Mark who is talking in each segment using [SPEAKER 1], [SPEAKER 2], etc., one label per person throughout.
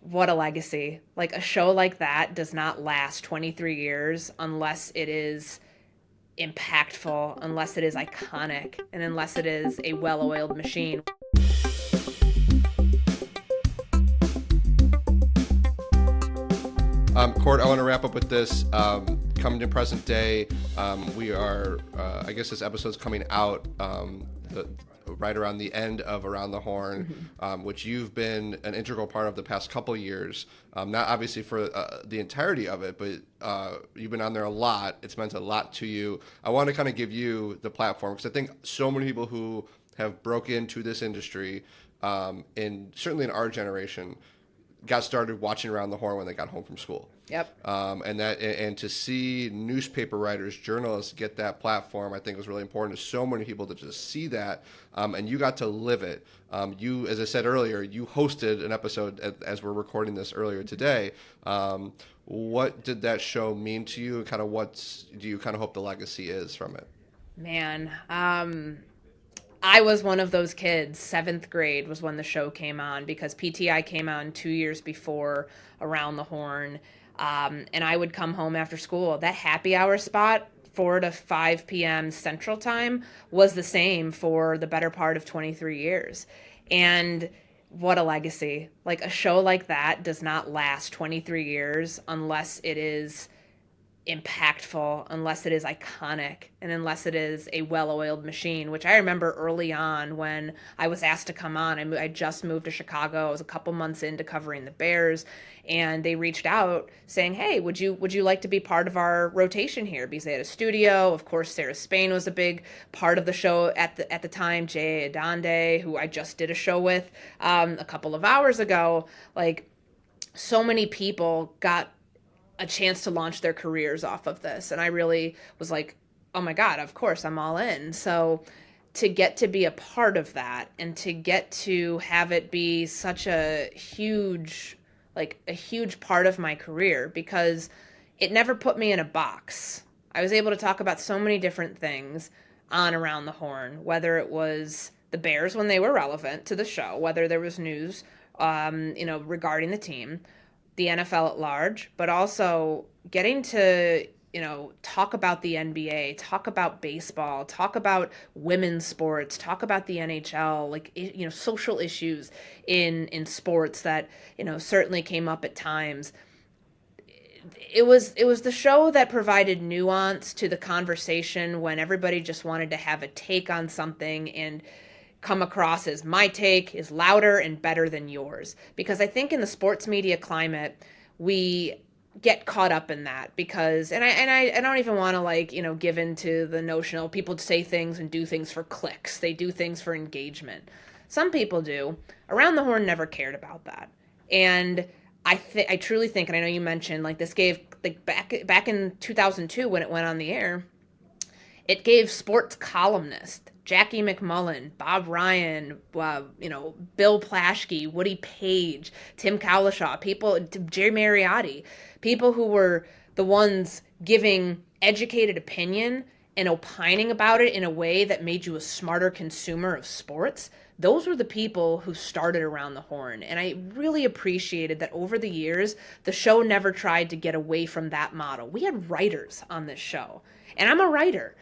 [SPEAKER 1] What a legacy. Like a show like that does not last 23 years unless it is impactful, unless it is iconic, and unless it is a well oiled machine.
[SPEAKER 2] Court, I want to wrap up with this. Coming to present day, we are, I guess this episode's coming out right around the end of Around the Horn, which you've been an integral part of the past couple years. Not obviously for the entirety of it, but you've been on there a lot. It's meant a lot to you. I want to kind of give you the platform because I think so many people who have broke into this industry, certainly in our generation, got started watching Around the Horn when they got home from school.
[SPEAKER 1] Yep.
[SPEAKER 2] And to see newspaper writers, journalists get that platform, I think was really important to so many people to just see that. And you got to live it. You, as I said earlier, you hosted an episode as we're recording this earlier today. What did that show mean to you? And kind of what do you kind of hope the legacy is from it?
[SPEAKER 1] Man, I was one of those kids. Seventh grade was when the show came on because PTI came on 2 years before Around the Horn. And I would come home after school. That happy hour spot, 4 to 5 p.m. Central Time, was the same for the better part of 23 years. And what a legacy. Like a show like that does not last 23 years unless it is impactful, unless it is iconic, and unless it is a well-oiled machine, which I remember early on when I was asked to come on. I just moved to Chicago. I was a couple months into covering the Bears, and they reached out saying, hey, would you like to be part of our rotation here? Because they had a studio. Of course, Sarah Spain was a big part of the show at the time. Jay Adande, who I just did a show with a couple of hours ago. Like, so many people got a chance to launch their careers off of this. And I really was like, oh my God, of course, I'm all in. So to get to be a part of that and to get to have it be such a huge part of my career, because it never put me in a box. I was able to talk about so many different things on Around the Horn, whether it was the Bears when they were relevant to the show, whether there was news, regarding the team, the NFL at large, but also getting to, talk about the NBA, talk about baseball, talk about women's sports, talk about the NHL, social issues in sports that, certainly came up at times. It was the show that provided nuance to the conversation when everybody just wanted to have a take on something and come across as my take is louder and better than yours. Because I think in the sports media climate, we get caught up in that because, and I don't even want to give into the notion of people say things and do things for clicks. They do things for engagement. Some people do. Around the Horn never cared about that. And I truly think, and I know you mentioned this gave back in 2002 when it went on the air, it gave sports columnists Jackie McMullen, Bob Ryan, Bill Plaschke, Woody Page, Tim Cowlishaw, Jerry Mariotti, people who were the ones giving educated opinion and opining about it in a way that made you a smarter consumer of sports. Those were the people who started Around the Horn. And I really appreciated that over the years, the show never tried to get away from that model. We had writers on this show. And I'm a writer.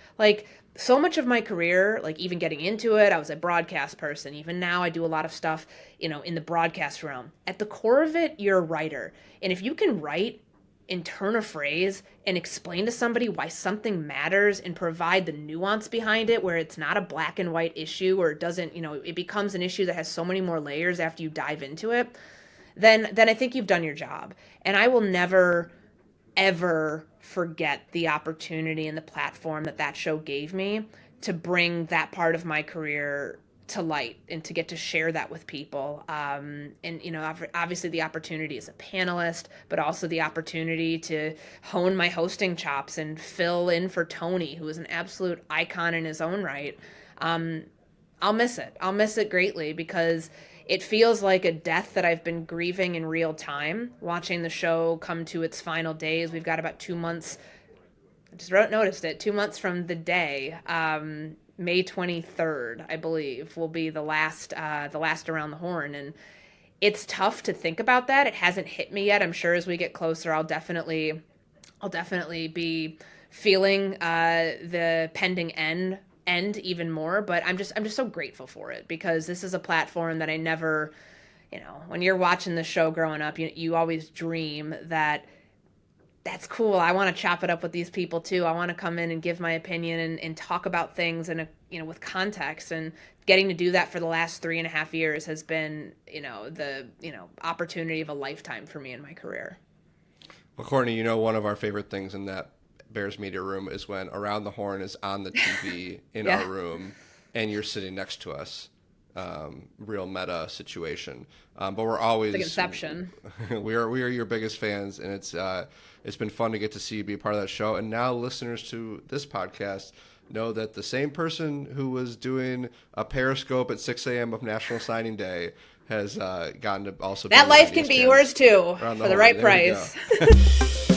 [SPEAKER 1] So much of my career, even getting into it, I was a broadcast person. Even now I do a lot of stuff, in the broadcast realm. At the core of it, you're a writer. And if you can write and turn a phrase and explain to somebody why something matters and provide the nuance behind it, where it's not a black and white issue or it doesn't, it becomes an issue that has so many more layers after you dive into it, then I think you've done your job. And I will never, ever forget the opportunity and the platform that show gave me to bring that part of my career to light and to get to share that with people. Obviously the opportunity as a panelist, but also the opportunity to hone my hosting chops and fill in for Tony, who is an absolute icon in his own right. I'll miss it. I'll miss it greatly because it feels like a death that I've been grieving in real time, watching the show come to its final days. We've got about 2 months. I just noticed it. 2 months from the day, May 23rd, I believe, will be the last Around the Horn. And it's tough to think about that. It hasn't hit me yet. I'm sure as we get closer, I'll definitely be feeling the pending end even more. But I'm just so grateful for it, because this is a platform that I never, when you're watching the show growing up, you always dream that that's cool. I want to chop it up with these people too. I want to come in and give my opinion and talk about things in with context, and getting to do that for the last 3.5 years has been, the opportunity of a lifetime for me in my career.
[SPEAKER 2] Well, Courtney, one of our favorite things in that Bears media room is when Around the Horn is on the TV in
[SPEAKER 1] Yeah.
[SPEAKER 2] our room and you're sitting next to us. Real meta situation. But we're always
[SPEAKER 1] It's like Inception.
[SPEAKER 2] we are your biggest fans, and it's been fun to get to see you be a part of that show. And now listeners to this podcast know that the same person who was doing a Periscope at 6 a.m. of National Signing Day has gotten to also
[SPEAKER 1] That
[SPEAKER 2] be
[SPEAKER 1] life can be yours too, for the right
[SPEAKER 2] There we
[SPEAKER 1] price.
[SPEAKER 2] go.